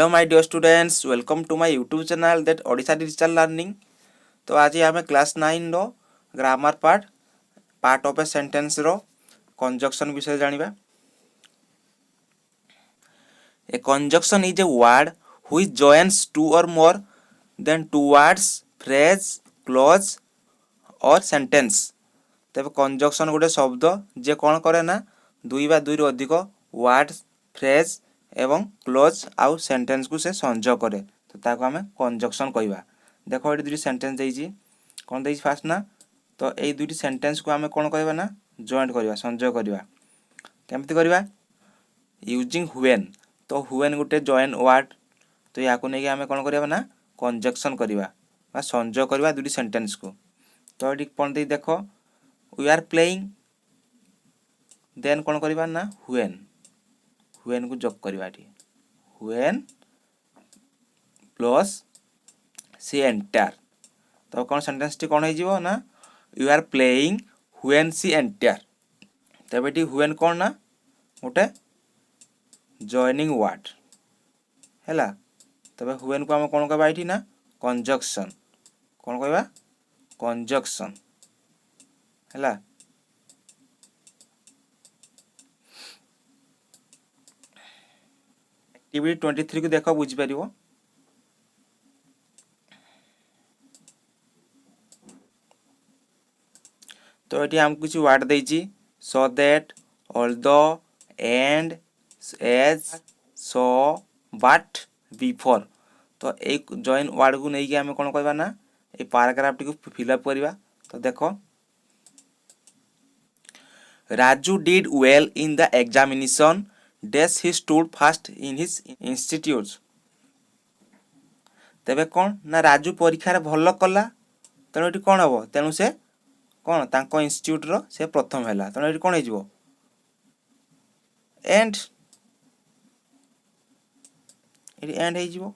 Hello my dear students, welcome to my YouTube channel that Odisha digital learning. तो आज आम class 9 रो grammar part of a sentence रो conjunction विषय जानिबा। A conjunction is a word which joins two or more than two words, phrase, clause or sentence. तेबे conjunction गोटे शब्द जे कौन करे ना दुई बा दुई अधिक वर्ड, फ्रेज एवं क्लोज आउ सेंटेंस को से संजोग करे, तो ताको आमे कंजक्शन कहबा। देखो ये दुई सेंटेंस देइछि, कोन देइछि फास्ट ना, तो ए दुई सेंटेंस को आमे कोन कहबा ना जॉइंट करबा, संजोग करबा। केमति करबा? Using when. तो व्हेन गोटे जॉइन वर्ड, तो याको नै आमे कोन करबा ना कंजक्शन करबा बा संजोग करबा दुई सेंटेंस को। तो एठी कोन देइ देखो, वी आर प्लेइंग, देन कोन करबा ना व्हेन, व्हेन को जोग करबा। व्हेन प्लस सी एंटर, तो कौन सेंटेंस टी कौन हो ना, you are playing when she enter. तबे टी व्हेन कौन ना गोटे जॉइनिंग वर्ड हैला। तबे व्हेन को हम कौन कहबा एठी ना कंजक्शन, कौन कहबा कंजक्शन हैला। एक्टिविटी 23 को देखो बुझी परिवो। तो ये हमको कुछ वर्ड देइछि, so that, although, and, as, so, but, before. तो एक जॉइन वर्ड को नहीं हमें कौन कहबा ना ए पैराग्राफ टी को फिलअप करबा। तो देखो, Raju did well in the examination thus he stood first in his institute. तेबे कौन ना राजू परीक्षा रे भल कला, तेणु ये कौन हम, तेणु से कौन तांको इंस्टीट्यूट रो से प्रथम हैला, तेणु ये कौन हो एंड, ये एंड हो।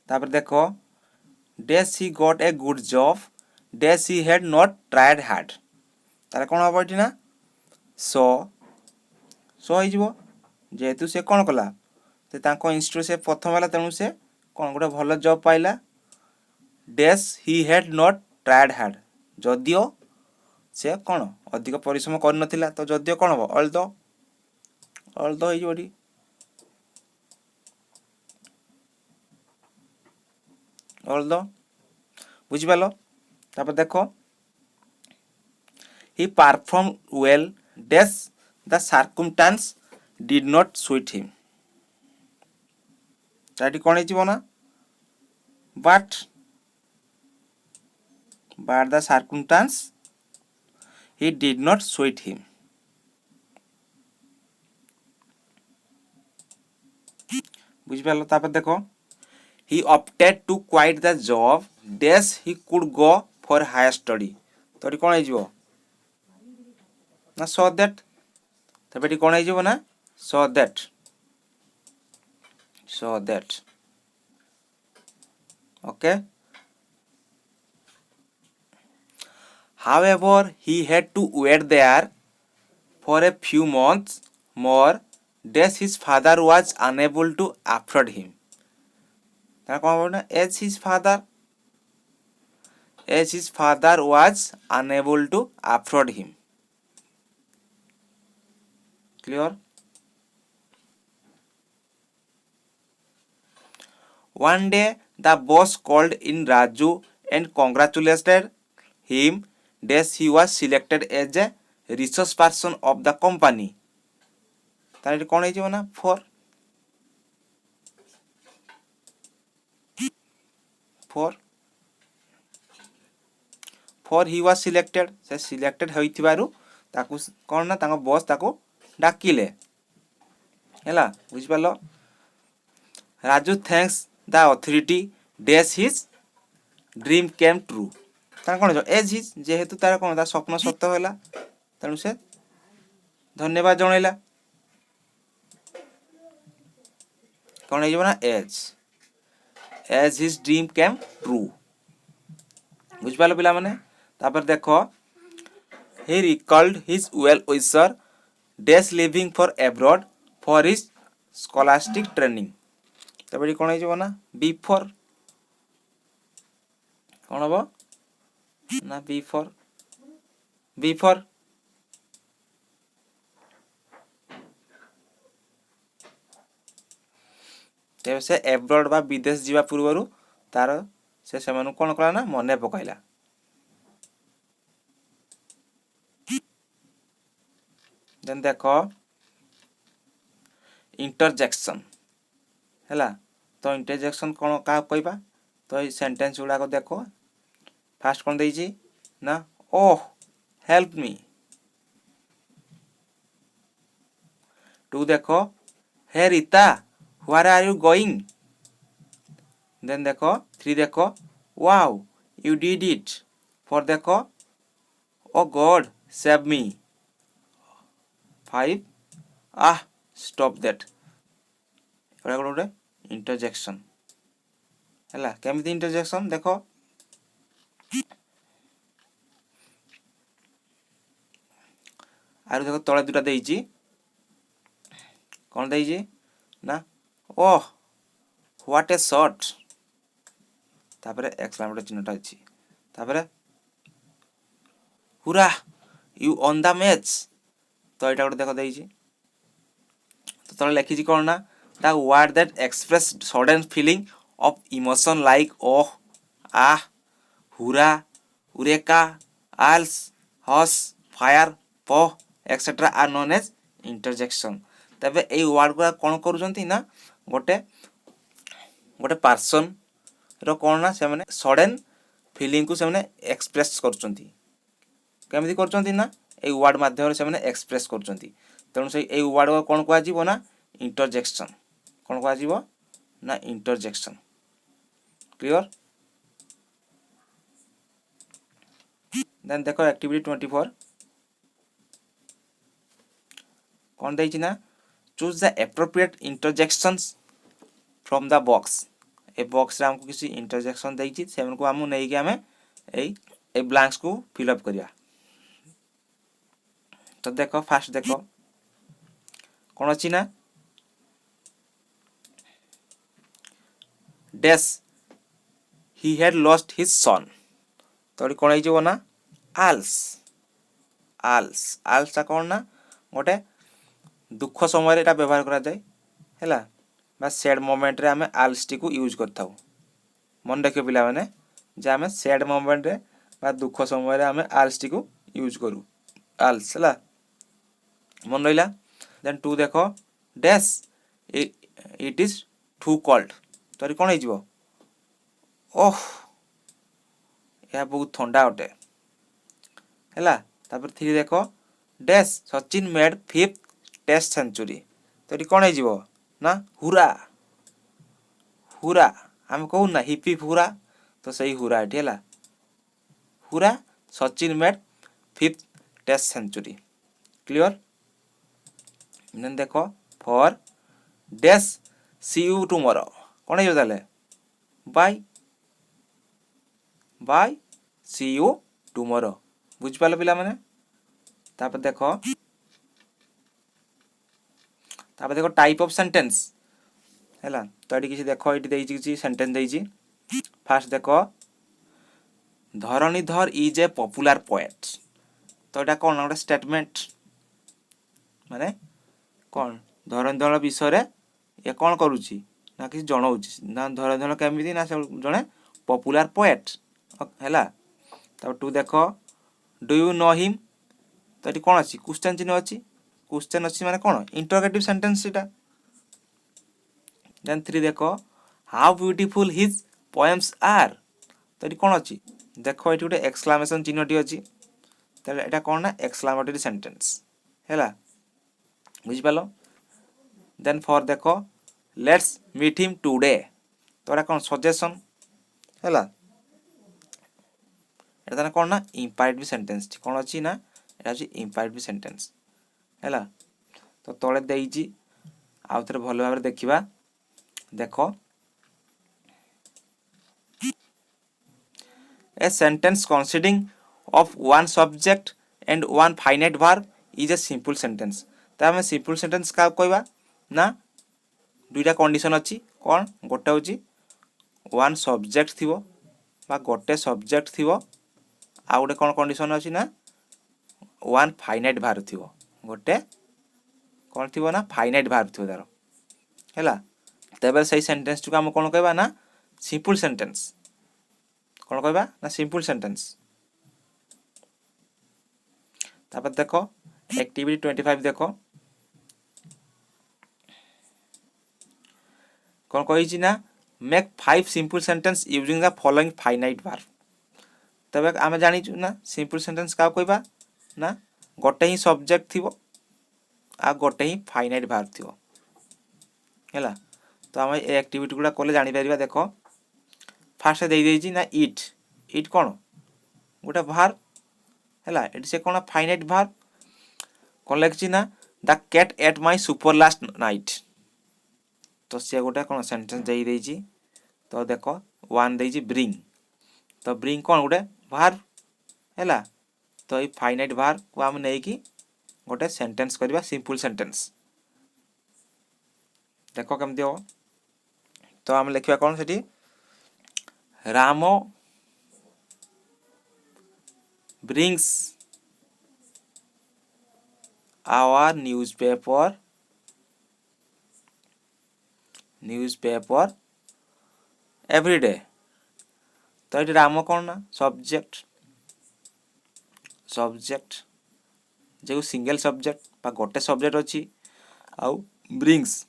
तापर देखो, though he got a good job though he had not tried hard. तारे कौन हम ये ना सो, सो हो जेहेतु से कौन कला, तो तांको इंस्टीट्यूट से प्रथम हैला, तेणु से कौन गोटे भल जॉब पाइला। Though he had not tried hard, जदियो से कौन अधिक परिश्रम कर नथिला, तो जदियो कौन हम ऑल्दो, ऑल्दो हो ऑल्दो, बुझी पालो। तापर देखो, he perform well though the circumstance did not suit him. ताटी कौन हो ना but, but the circumstance he did not suit him। बुझ पालो। तापर देखो, he opted to quit the job dash he could go for higher study। तो ये कौन हो ना so that, तब ये कौन हो ना so that, so that, okay। However, he had to wait there for a few months more as his father was unable to afford him। तार कौन बोलना as his father was unable to afford him। Clear? One day the boss called in Raju and congratulated him as he was selected as a resource person of the company। तार कौन हो ना for he was selected, से selected होइथिबारु ताकू कौन ना ताको boss ताको डाकिले हैला। बुझ पालो। Raju thanks the authority thus his dream came true. तार कौन एज हिज, जेहेतु तार कौन ता स्वप्न सत्य होला, तेणु से धन्यवाद जणैला। कौन हो ना as his dream came true. बुझ पालो पिला माने। तापर देखो, he recalled his well wisher days leaving for abroad for his scholastic training तब ये कौन हो ना बिफोर कौन हम ना बिफोर बिफोर तेज से एब्रॉड बा विदेश जीवा पूर्व तार से कौन कला ना मन पकईला देन देख इंटरजेक्शन है तो इंटरजेक्शन कौन क्या कहवा तो ये सेंटेंस गुड़ाक देख फास्ट कौन देजी ना ओह हेल्प मी टू देख hey Rita where are you going then देख थ्री देख wow you did it four देख oh god save me five ah stop that गोटे इंटरजेक्शन है केमिति इंटरजेक्शन देख आर देख तले दुटा देइछि कौन देइछि ना ओह व्हाट ए शॉट तापर एक्सक्लेमेटरी चिन्हटा अछि तापर हुरा यू ऑन द मैच तो एटा गोटे देख देइछि तो तले लिखिछि कौन ना the word that express sudden feeling of emotion like oh ah hurrah eureka alas hush fire pah etcetera are known as interjection तबे ए वर्ड गुड़ा कौन करूछंती ना गोटे गोटे पर्सन रो कौन ना से माने सडन फीलिंग को से माने एक्सप्रेस करूछंती केमिति करूछंती ना ए वर्ड माध्यम से माने एक्सप्रेस करूछंती तेणु से ए वर्ड को कौन कहा जीवो ना इंटरजेक्शन कौन कहा जीवो ना इंटरजेक्शन क्लियर देन देखो एक्टिविटी 24 कौन देइछि ना choose the appropriate interjections from the box a box रे हमको किसी इंटरजेक्शन देइछि सेमन को हमु नै कि हमें ए ब्लैंक्स को फिल अप करिया तो देखो फास्ट देखो कौन अछि ना dash he had lost his son तो कौन हो ना आल्स आल्स आल्स ता कौन ना गोटे दुख समय रे व्यवहार करा जाए हैला बा सैड मोमेंट रे हमें आल्स टी को यूज करता मन रखियो पिला माने जे हमें सैड मोमेंट रे बा दुख समय रे हमें आल्स टी को यूज करू आल्स हैला मन रहिला देन टू देखो dash it is too cold तो कौन हो ओह यह बहुत ठंडा अटे है तापर थ्री देख dash Sachin made 5th test century तो ये कौन हो ना हुरा हुरा आम कहू ना हिपी हुरा तो सही हुरा ये है hurrah Sachin made 5th test century clear then देख four dash see you tomorrow कौन हो ताले bye bye see you tomorrow बुझ पाल पिला माने तापर देखो टाइप ऑफ सेंटेंस हैला तो एटी किसी देखो एटी देइछि किसी सेंटेंस देइछि फास्ट देखो Dharanidhar is a popular poet तो एटा कोन गोटे स्टेटमेंट माने कौन धरणीधर विषय रे ये कौन करूछि ना किसी जणाउछि ना धरणीधर केमिति ना जणे पॉपुलर पोएट हैला तब टू देखो डू यू नो हिम तो ये कौन अच्छी क्वेश्चन चिन्ह अच्छी क्वेश्चन अच्छी माने कौन इंटरोगेटिव सेंटेंस सीटा देन थ्री देखो how beautiful his poems are तो ये कौन अच्छी देखो ये गोटे एक्सक्लेमेशन चिन्ह टी अच्छी तो ये कौन ना एक्सक्लेमेटरी सेंटेंस हैला बुझी पालो देन फॉर देखो लेट्स मीट हिम टुडे तो ये कौन सजेशन हैला एटा कौन ना इम्परेटिव सेंटेंस कौन अच्छी ना एटा इम्परेटिव सेंटेंस हैला तो तले देइछि आउ थरे भलो भाबरे देखिबा देखो a sentence consisting of one subject and one finite verb is a simple sentence तो हमें सिंपल सेंटेंस का कहबा ना दुईटा कंडीशन अच्छी कौन गोटे हूँ वन सब्जेक्ट थी गोटे सब्जेक्ट थी आ गोटे कौन कंडीशन अच्छी ना वन फाइनाइट भार थी गोटे कौन थी ना फाइनाइट भार थी तार है तेरे से सेन्टेन्स को आम कौन कहवा ना सिंपल सेन्टेन्स कौन कहवा ना सिंपल सेन्टेन्स तापर देख एक्टिविटी 25 देख कौन कही ना make 5 simple sentence using the following finite भार तबे आम जानीचु ना सिंपल सेंटेंस क्या कहबा ना गोटे ही सब्जेक्ट थी आ गोटे ही फाइनाइट भार थी है तो आम ये एक्टिविटी गुड़ा कले जापर देख फास्ट दे ना इट इट कौन गोटे भार है ये से कौन फाइनाइट भार कौन लिखी ना the cat ate my supper last night तो सी गोटे कौन सेन्टेन्स दे तो देख वन दे ब्रिंग तो ब्रिंग कौन गोटे भार है तो ये फाइनाइट भार को आम नहीं गोटे सेन्टेन्स करवा सिंपल सेन्टेन्स देख केमती हम तो आम लिखा कौन से Ram brings our newspaper every day तो ये राम कौन ना सब्जेक्ट जो सिंगल सब्जेक्ट गोटे सब्जेक्ट अच्छी आउ ब्रिंग्स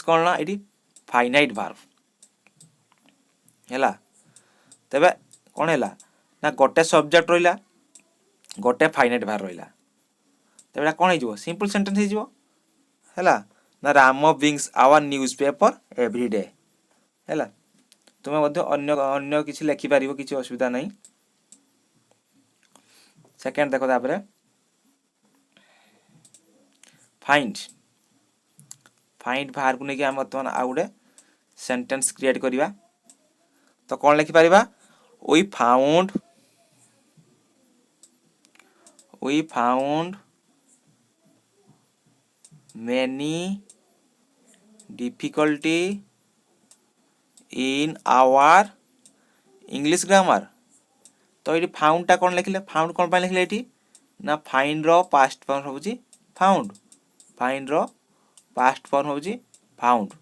कौन ना ये फाइनाइट भार्ब है तेबे कौन है ना गोटे सब्जेक्ट रहा गोटे फाइनाइट भार्ब रहा तेबे कौन हो सिंपल सेंटेंस है ना Ram brings our newspaper every day है तुम्हें अन्य किसी लिखिपार किसी असुविधा नहीं सेकेंड देखो तापर फाइंड बाहर को लेकिन बर्तमान आउ गोटे सेंटेंस क्रिएट करवा तो कौन लिखिपर we found many difficulty in our English grammar तो ये फाउंड टा कौन लिखले फाउंड कौन लिखले ये ना फाइंड रो पास्ट फॉर्म हूँ फाउंड फाइंड रो पास्ट फॉर्म हूँ फाउंड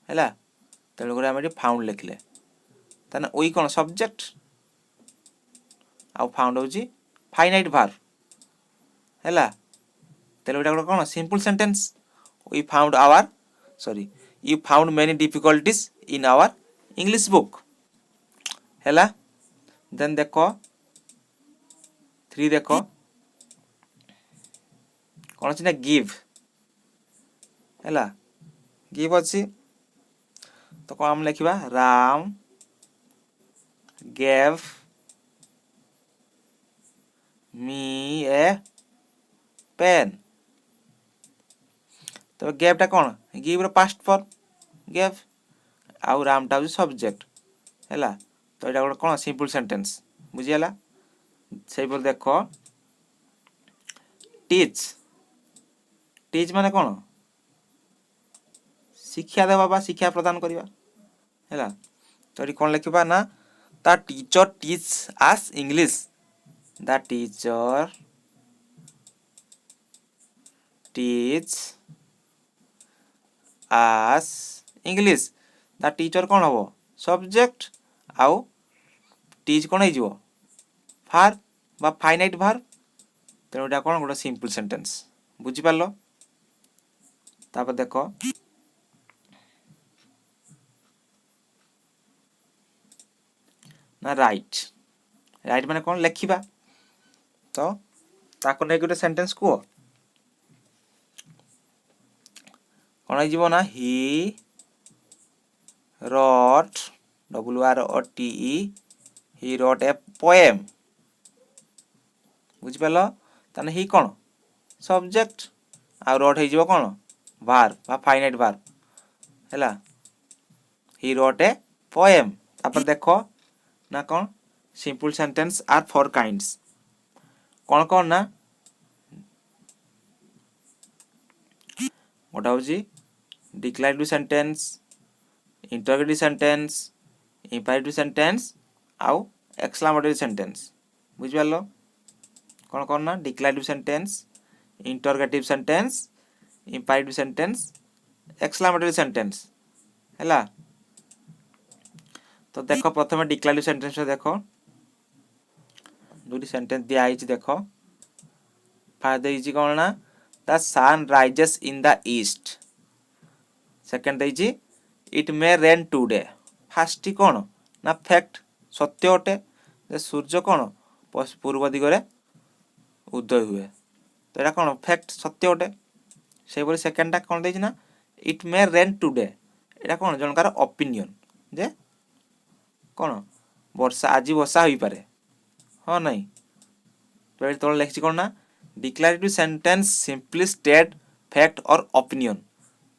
है तेणुक आम फाउंड लिखले ताना ओई कौन सब्जेक्ट आउ फाउंड हूँ फाइनाइट भार है तेल गोटे कौन simple sentence we found our sorry you found many difficulties in our English book है देन देख 3 देख कौन अच्छी ना गिव है गिव अच्छी तो कौन आम लिखा राम गेव मी ए पेन तो गेव टा कौन गिव रो पास्ट फॉर्म गेव आउ राम टा सब्जेक्ट है तो यहाँ गोटे कौन सिंपल सेंटेंस बुझीगला से देख टीच माने कौन शिक्षा देवा शिक्षा प्रदान करवा है तो ये कौन लिखा ना the teacher teach us English the teacher teach us English the teacher कौन हम सब्जेक्ट आउ टीच कौन हो भार बा फाइनाइट भार तेणु यहाँ कौन गोटे सिंपल सेंटेंस बुझीपार तापर देख ना राइट माने कौन लिखा तो ताको नहीं गोटे सेंटेंस कह कौन हो ना he wrote WROTE he wrote a poem बुझिपाल ताने ही कौन सब्जेक्ट आ रॉट हो कौन भार बा फाइनाइट भार है ही रॉट ए पोएम तापर देख ना कौन सिंपल सेंटेंस आर 4 काइंड्स कौन कौन ना गोटे हूँ declarative sentence, interrogative sentence, imperative sentence आउ एक्सक्लामेटरी सेंटेंस। बुझी पारलो कौन कौन ना declarative sentence, interrogative sentence, imperative sentence, exclamatory sentence हैला। तो देखो प्रथम डिक्लेरेटिव सेंटेंस देखो दुटी सेंटेंस दिया है देखो फास्ट देइछि कौन ना the sun rises in the east. Second देइछि it may rain today. First कौन ना फैक्ट सत्य अटे जे सूर्य कौन पूर्व दिगरे उदय हुए तो यहाँ कौन फैक्ट सत्य अटे। से बोली सेकेंडटा कौन देइछि ना इट मे रेन टुडे यहाँ कौन जनकार ओपिनियन जे कौन वर्षा आज वर्षा हो पारे हाँ नहीं तो तले लिखी कौन ना declarative sentence simply state fact और ओपिनियन।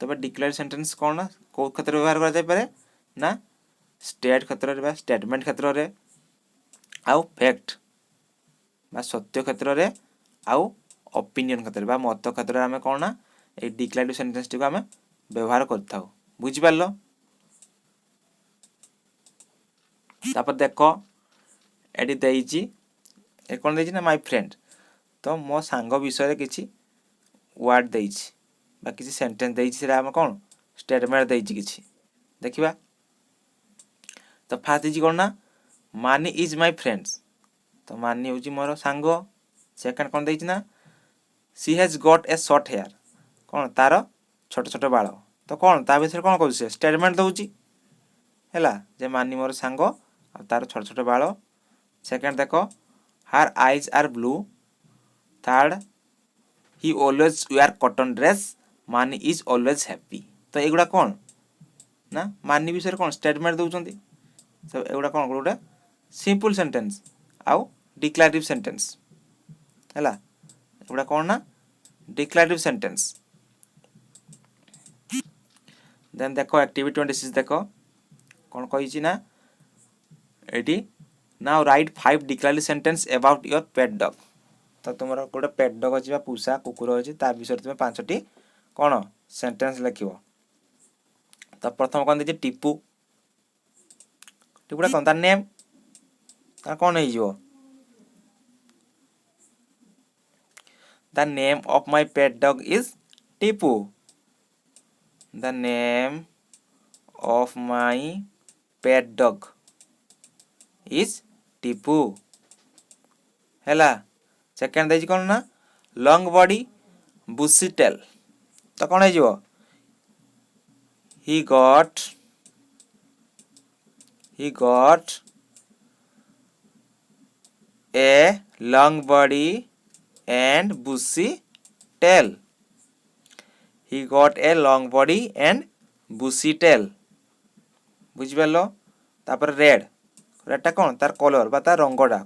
तबे डिक्लेरेटिव सेंटेंस कौन ना को क्षेत्र व्यवहार करा जाय पारे ना स्टेट क्षेत्र रे बा स्टेटमेंट क्षेत्र रे आउ फैक्ट बा सत्य क्षेत्र रे आउ ओपिनियन क्षेत्र बा मत क्षेत्र रे हमें कौन ना ए डिक्लेरेटिव सेंटेंस टी को हमें व्यवहार करथाउ। बुझि पारलो तापर देखो एडी देइछि ए कोन देइछि ना माय फ्रेंड तो मो सांग विषय रे किछि वर्ड देइछि बा किछि सेंटेंस देइछि सेरा हम कोन स्टेटमेंट देइछि किछि देखिबा। तो फास्ट देइछि कोन ना मानी इज माय फ्रेंड्स तो मानी होछि मोर सांग। सेकंड कोन देइछि ना she has got a short hair कोन तार छोट छोट बाल तो कोन ता विषय कोन कहू से स्टेटमेंट दउछि हैला जे मानी मोर सांग आ तार छोट छोट बाल। सेकंड देखो her eyes are blue. Third he always wear cotton dress Mani is always happy. तो एगुड़ा कौन ना मानी विषय कौन स्टेटमेंट दउचंती तो एगुड़ा कौन गोटे सिंपल सेंटेंस आउ डिक्लेरेटिव सेंटेंस हैला एगुड़ा कौन ना डिक्लेरेटिव सेंटेंस। देन देखो एक्टिविटी 26 देखो कौन कहिछि ना eighty now right 5 declarative sentence about your pet dog. तो तुम गोटे पेट डग अच्छी पूषा कुकुर अच्छी ता विषय तुम 5टी कौन सेंटेंस लिख। तो प्रथम कौन दीजिए टीपू टीपूटा कौन तार नेम तार कौन हो the name of my pet dog is Tipu. The name of my pet dog is Tipu हैला। सेकेंड देइछि कोन ना लॉन्ग बॉडी बुशी टेल तो कौन हो he got a long body and bushy tail। he got a long body and bushy tail बुझि पारलो। तापर red रेडटा कौन तार colour बा तार रंगटा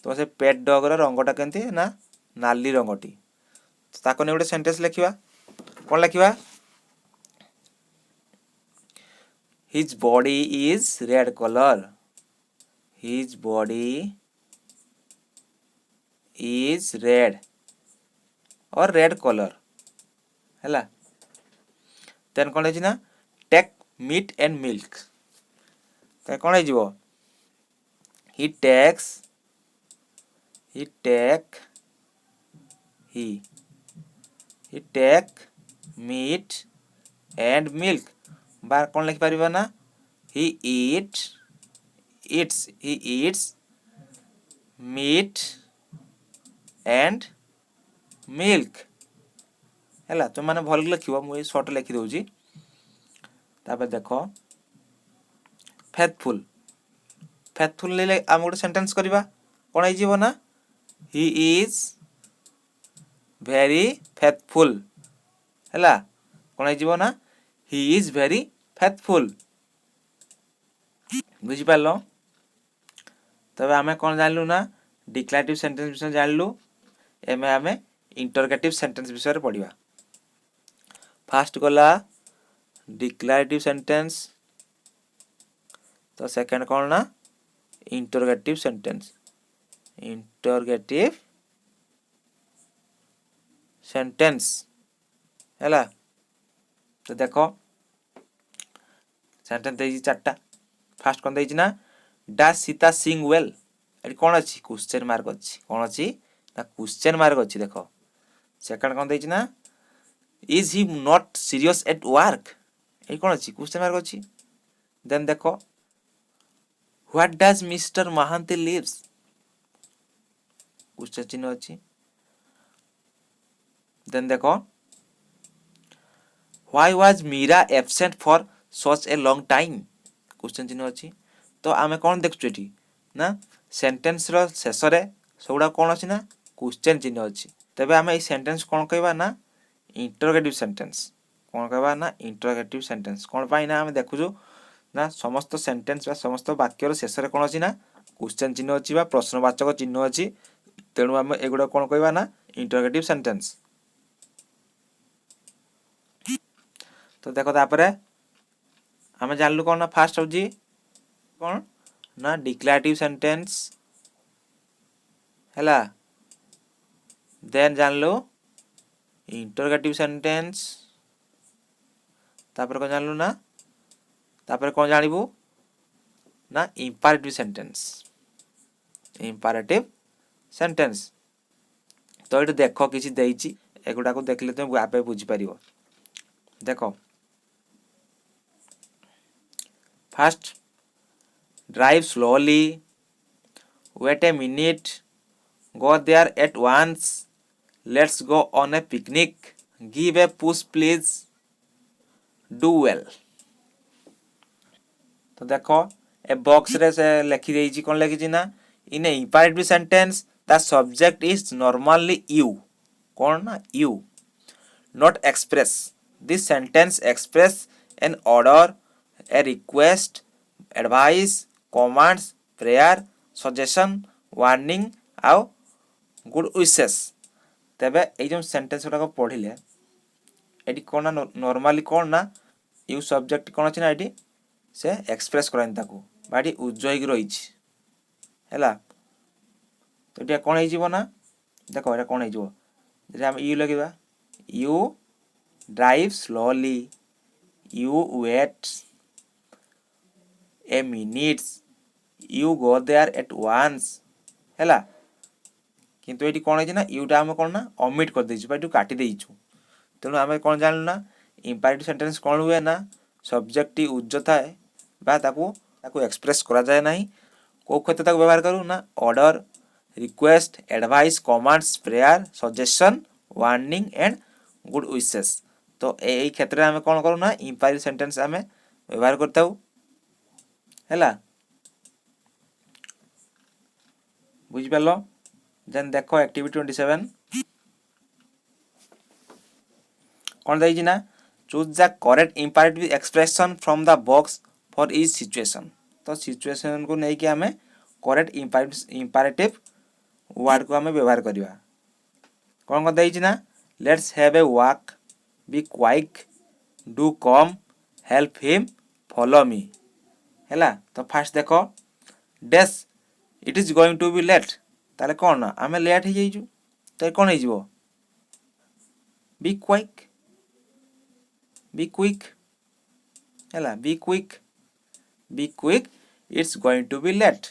तो से पेट डॉग रो रंगटा केंती ना नाली रंगटी ताको ने गोटे सेंटेंस लिखिबा कौन लिखिबा his body is red color। his body is red और red color हैला। देन कौन है ना टेक मीट एंड मिल्क तो कौन है he take meat and milk बार कौन लिखि पारिबा ना he eats meat and milk हैला। तुम माने भल लिखिबो मु शॉर्ट लिखि दउजी। तापर देखो फेथफुल ले हम गोटे सेंटेंस करबा कौन है जीवो ना he is very faithful हैला कौन है जीवो ना he is very faithful बुझी पारलो। तबे आमे कौन जानलु ना डिक्लेरेटिव सेंटेंस विषय जानलु एमे आमे इंटरोगेटिव सेंटेंस विषय रे पढिबा। फर्स्ट गला डिक्लेरेटिव सेंटेंस तो सेकंड कौन ना इंटरोगेटिव सेंटेंस हैला। तो देखो सेंटेंस देइछि चारटा। फास्ट कोन देइछि ना डा सीता सिंग वेल, एटी कोन अछि क्वेश्चन मार्क अछि, कोन अछि ना क्वेश्चन मार्क अछि। देखो सेकंड कोन देइछि ना is he not serious at work, एटी कोन अछि क्वेश्चन मार्क अछि। देन देखो what does Mister Mahanti lives, question चिन्ह अछि। देन देखो why was Meera absent for such a long time, question चिन्ह अछि। तो आमे कोन देखछु एटी ना सेंटेंस रो शेष रे सबुडा कोन अछि ना क्वेश्चन चिन्ह अछि। तबे आमे ए सेंटेंस कोन कहबा ना इंटरोगेटिव सेंटेंस, कोन कहबा ना इंटरोगेटिव सेंटेंस। कोन पाई ना आमे देखुछु ना समस्त सेंटेंस बा समस्त वाक्य रो शेष रे कोन अछि ना क्वेश्चन चिन्ह अछि बा प्रश्नवाचक चिन्ह अछि। तेणु आमे एगुडा कोन कहबा ना इंटरोगेटिव सेंटेंस। तो देखो तापरे आमे जानलु कोन ना फास्ट होजी कोन ना डिक्लेरेटिव सेंटेंस हैला। देन जानलु इंटरोगेटिव सेंटेंस, तापर कोन जानलु ना तापर कोन जानिबु ना इंपैरेटिव सेंटेंस, इंपैरेटिव सेंटेंस। तो एठी देखो किछि देइछि एगुडा को देखले तुम आपे बुझी परिबो। देखो first drive slowly, wait a minute, go there at once, let's go on a picnic, give a push please, do well। तो देखो ए बॉक्स रे से लिखि देइछि कोन लिखिछि ना in a imperative sentence the subject is normally you, कोन ना you not express, this sentence express an order, a request, advice, commands, prayer, suggestion, warning आउ गुड विशेस। तेबे ए जो सेंटेंस गुडा को पढ़िले एटी कोन ना नॉर्मली कोन ना यू सब्जेक्ट कोन अछि ना एटी से एक्सप्रेस करन ताको बाडी उज्जय रहिछि हैला। तो एटा कोन हे जिवो ना देखो एटा कोन हे जिवो जे हम you लगिबा you drive slowly, you wait a minute, you go there at once हैला। किंतु एटी कोन हे ना यूटा हम कोन ना ओमिट कर देइछु बाटू काटी देइछु। तेणु आम कोन जानलु ना इंपैरेटिव सेंटेंस कोन हुए ना सब्जेक्ट उज्ज थाए बा ताकू ताकू एक्सप्रेस करा जाय नाही। को क्षेत्र ताकू व्यवहार करू ना order, request, advice, commands, prayer, suggestion, warning and good wishes. तो ए क्षेत्र में आम कौन करूँ ना इंपैरेटिव सेंटेंस आम व्यवहार करता है। बुझिपाल। देन देखो एक्टिविटी 27 कौन देइछि ना choose the correct imperative expression from the box for each situation. तो सिचुएशन को नहीं कि आम करेक्ट इंपैरेटिव वर्ड को आम व्यवहार करवा। कौन कौन देइछि ना let's have a walk, be quick, do come, help him, follow me हैला। तो फास्ट देखो though it is going to be late, ताले कौन ना आम लेट हो जाइछु तो कौन हो बी क्वाइक, बी क्विक हैला, be quick, be quick, it's going to be late.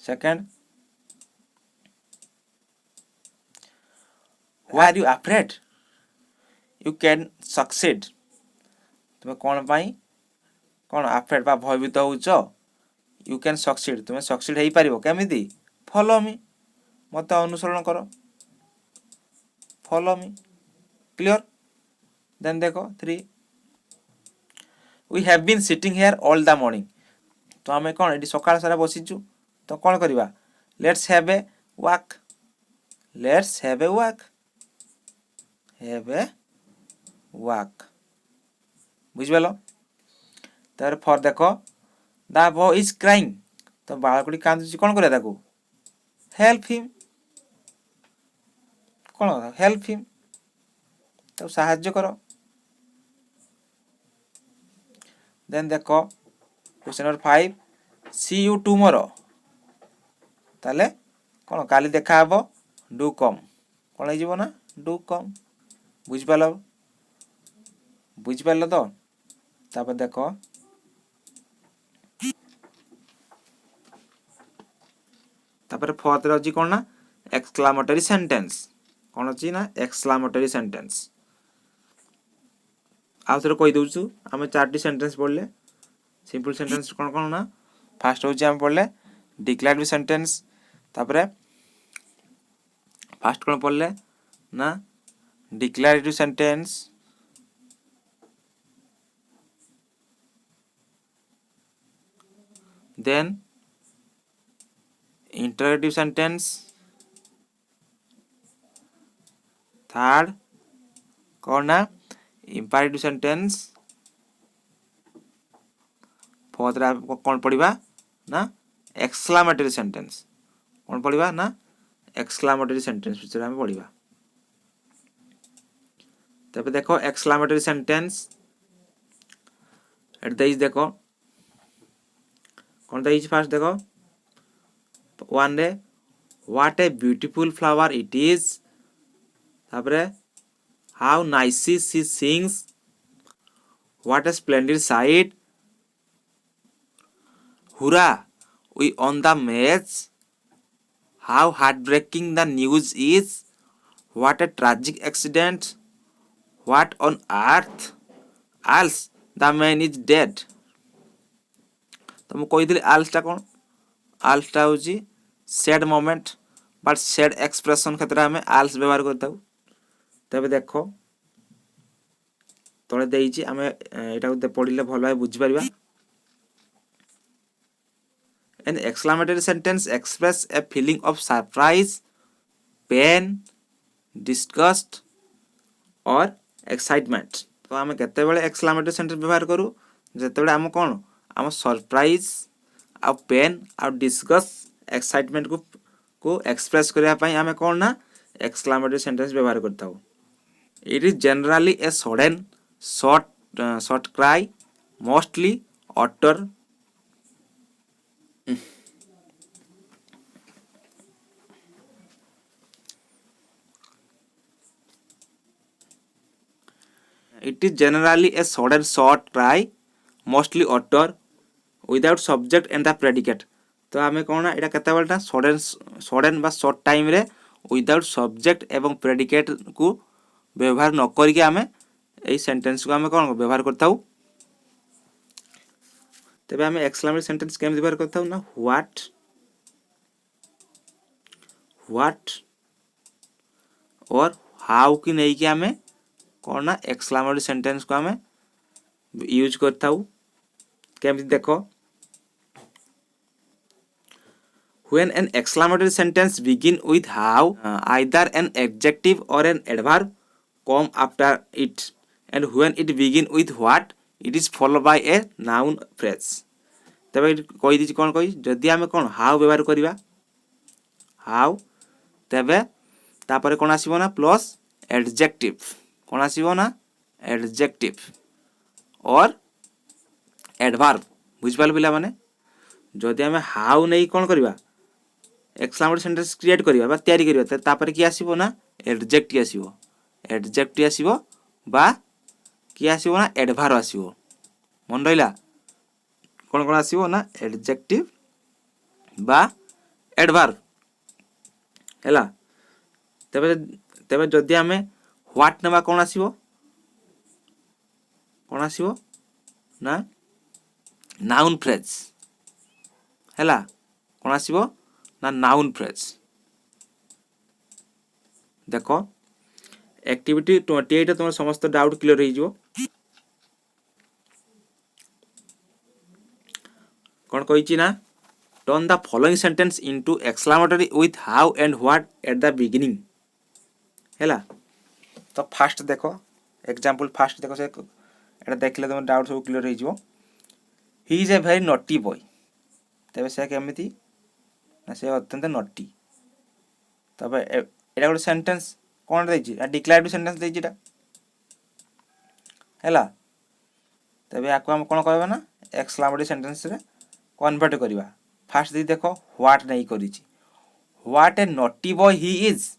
Second why are you afraid, you can succeed, तुम्हें कौन पाई कौन अफ्रेड बा भयभीत होउछ, यू कैन सक्सीड तुम्हें सक्सीड हो पारिबो केमिति फॉलो मी, मत अनुसरण करो, फॉलो मी, क्लियर। देन देखो 3 we have been sitting here all the morning. तो आम कौन ये सकाळ सारा बसीचु तो कौन करवा let's have a walk, let's have a walk, have a walk. बुझिपाल। तार फॉर देखो द बॉय इज क्राइंग, तो बालकटी कांदुची कौन करया ताकू हेल्प हिम, कौन हेल्प हिम तो साहाय्य करो। देन देखो question number 5 see you tomorrow, ताले कौन काली देखा हबो डू कम, कौन हो ना डू कम। बुझिपाल। बुझिपार तो तापर देख तापर फोर्थ रे अछि कोन ना एक्सक्लामेटरी सेंटेंस कोन अछि ना एक्सक्लामेटरी सेंटेंस आ थोड़े कहि दउछु हम चारटी सेंटेंस पढ़ले सिंपल सेंटेंस कोन कोन ना फर्स्ट होछि हम पढ़ले डिक्लेरेटिव सेंटेंस तापर फर्स्ट कोन पढ़ले ना declarative sentence then interrogative sentence third कौन ना imperative sentence फोर्थ रा कौन पढ़िबा ना exclamatory sentence कौन पढ़िबा ना exclamatory sentence विषय हम पढ़िबा तब देखो exclamatory sentence एट देइज देखो कौन देइज फर्स्ट देखो one day what a beautiful flower it is तापरे how nicely she sings what a splendid sight hurrah we on the match how heartbreaking the news is what a tragic accident what on earth else the man is dead तो मु कहि दिली आल्स टा कोन आल्स टा होची sad moment but sad expression क्षेत्र में आल्स व्यवहार करता तबे देखो तळे देइची हमें एटा पढ़िले भलो है बुझि परिबा an exclamatory sentence express a feeling of surprise pain disgust or excitement तो हमें केते बेले exclamatory sentence व्यवहार करू जते बेले हम कोन हम सरप्राइज आ पेन आ डिस्गस्ट एक्साइटमेंट को एक्सप्रेस करिया पई हमें कोन ना exclamatory sentence व्यवहार करता हूं it is generally a sudden short cry mostly utter it is generally a sudden short cry mostly utter without subject and the predicate तो हमें कौन एटा केते बेलटा सडन बा शॉर्ट टाइम रे विदाउट सब्जेक्ट एवं प्रेडिकेट को व्यवहार न करिके हमें एई सेंटेंस को हमें कौन व्यवहार करता हूं तबे हमें एक्सक्लेमेटरी सेंटेंस केम व्यवहार करता हूं ना व्हाट और हाउ की नहीं कि हमें कौन ना एक्सक्लेमेटरी सेंटेंस को हमें यूज करता हूं केम देखो when an exclamatory sentence begin with how either an adjective or an adverb come after it and when it begin with what it is followed by a noun phrase तबे कहि दिछि कोन कहि जदि हमें कोन how व्यवहार करिबा how तबे तापर कोन आसीबो ना प्लस एडजेक्टिव कोन आसीबो ना एडजेक्टिव और एडवर्ब बुझ पाल पिला माने जदि हमें how नहीं कोन करिबा एक्सक्लेमेटरी सेंटेंस क्रिएट करिबा बा तयारी करिबा तापर की आसीबो ना एडजेक्टिव आसीबो बा की आसीबो ना एडवर्ब आसीबो मन रहिला कोन कोन आसीबो ना एडजेक्टिव बा एडवर्ब हैला तबे तबे जदि हमें व्हाट नबा कोन आसीबो ना नाउन फ्रेज हैला कोन आसीबो ना नाउन फ्रेज देखो एक्टिविटी 28 तुम समस्त डाउट क्लियर हो जिवो कोन कहिची ना turn the following sentence into exclamatory with how and what at the beginning हैला तो फर्स्ट देखो एग्जांपल फर्स्ट देखो से एटा देखले तुम डाउट सब क्लियर हो जिवो he is a very naughty boy तबे से केमिति ना से अत्यंत नॉटी तबे एटा गोटे सेंटेंस कोन देछि आ डिक्लेरेटिव सेंटेंस देछि एटा हैला तबे आको हम कोन कहबा ना एक्सक्लेमेटरी सेंटेंस रे कन्वर्ट करिबा फर्स्ट दी देखो व्हाट नहीं करिछि what a naughty boy he is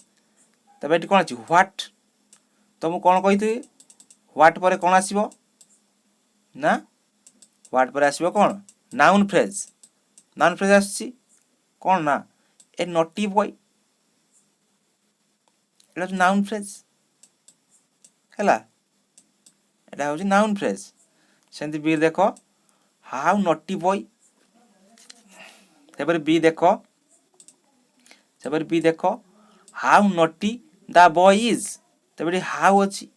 तबे एटी कोन अछि व्हाट तो मु कोन कहिथि व्हाट पर कौन आसीबो ना व्हाट पर आसीबो कौन नाउन फ्रेज आसी कौन ना ए नॉटी बॉय एटा हूँ नाउन फ्रेज हैला एटा हूँ नाउन फ्रेज सेमती बी देख हाउ नॉटी बॉय तेपर बी देख how naughty the boy is तेपर हाउ अच्छी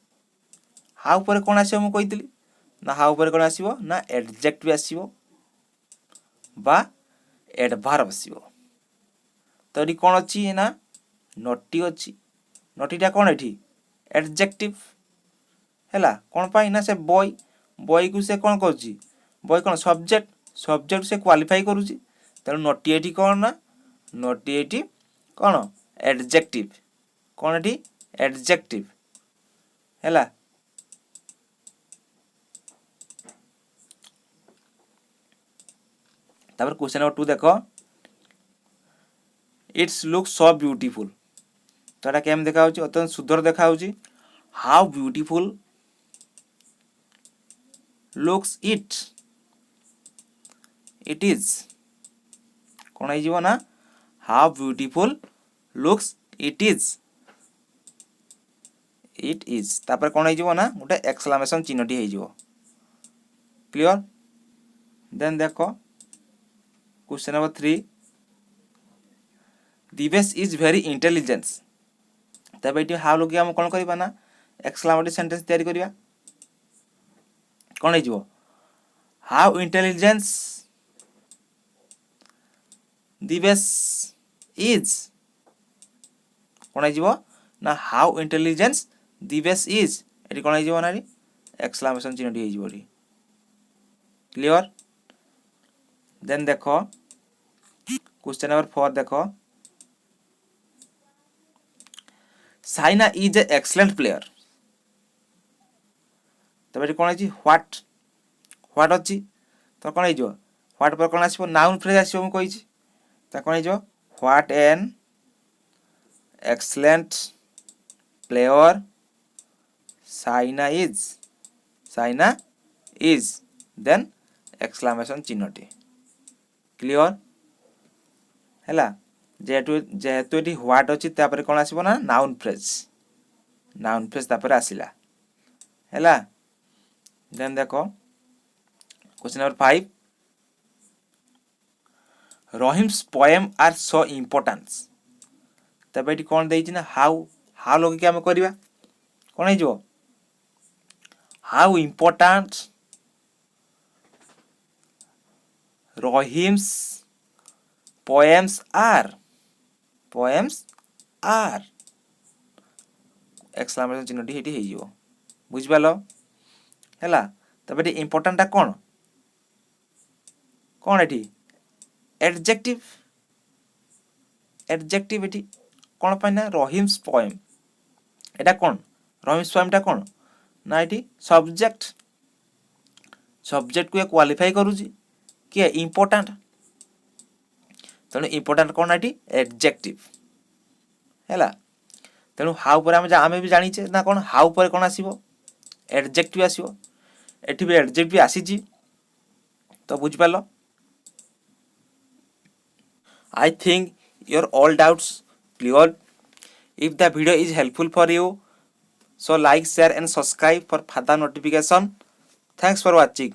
हाउ पर कौन आसीबो मु कहितली ना हाउ पर कौन आसीबो ना एडजेक्टिव आसीबो बा एडभार्ब आसीबो तो एटी कौन अच्छी ना नॉटी अच्छी नॉटीटा कौन एठी एडजेक्टिव हैला कौन पाई ना से बॉय को से कौन करुची बॉय कौन सब्जेक्ट से क्वालिफाई करुची तेणु नॉटी एठी कौन ना नॉटी एठी कौन एडजेक्टिव कौन एठी एडजेक्टिव हैला तापर क्वेश्चन नंबर 2 देखो इट्स लुक सो ब्यूटीफुल तो एटा केम देखा होची अत्यंत सुंदर देखा होची how beautiful looks it is कौन है जीवो ना how beautiful looks it is तापर कौन है जीवो ना गोटे एक्सक्लेमेशन चिन्हटी है जीवो क्लियर देन देखो question number 3 Divesh is very intelligence तब ये हाउ लोग हम कौन करवा ना एक्सक्लेमेटरी सेंटेंस तैयारी करवा कौन है जीवो हाउ इंटेलिजेंस दिवेश इज कौन है जीवो ना हाउ इंटेलिजेंस दिवेश इज ये कौन है जीवो ना एक्सक्लेमेशन चिन्हटी है जीवो क्लियर देन देखो क्वेश्चन नंबर 4 देखो Saina is a excellent player तब ये कौन है व्हाट अच्छी तो कौन हो व्हाट पर कौन आसो नाउन फ्रेज आसो मुझे कही तो कौन हो what an excellent player Saina is then exclamation चिन्हटी क्लियर हैला जेहेतु ये व्हाट अच्छी तापर कौन आसो ना नाउन फ्रेज तापर आसला हैला देन देखो question number 5 Rahim's poem are so importance तब ये कौन देना ना हाउ लोग आम करवा कौन हो how important Rahim's poems are exclamation चिन्हटी हो बुझिपाल हैला तब ये इम्पोर्टेंटा कौन ये एडजेक्टिव ये कौन पाई ना रहीम्स पोएम एटा कौन रहीम्स पोएमटा कौन ना ये सब्जेक्ट को क्वालिफाई करुची किए इम्पोर्टेंट तेणु इम्पोर्टेंट कौन ये एडजेक्टिव हैला तेणु हाउ पर आम भी जानीचे ना कौन हाउ पर कौन आसीबो एडजेक्टिव आसीबो एठी भी एडजेक्टिव आसीची तो बुझिपाल I think your all doubts cleared. If the video is helpful for you, so like, share and subscribe for further notification. Thanks for watching.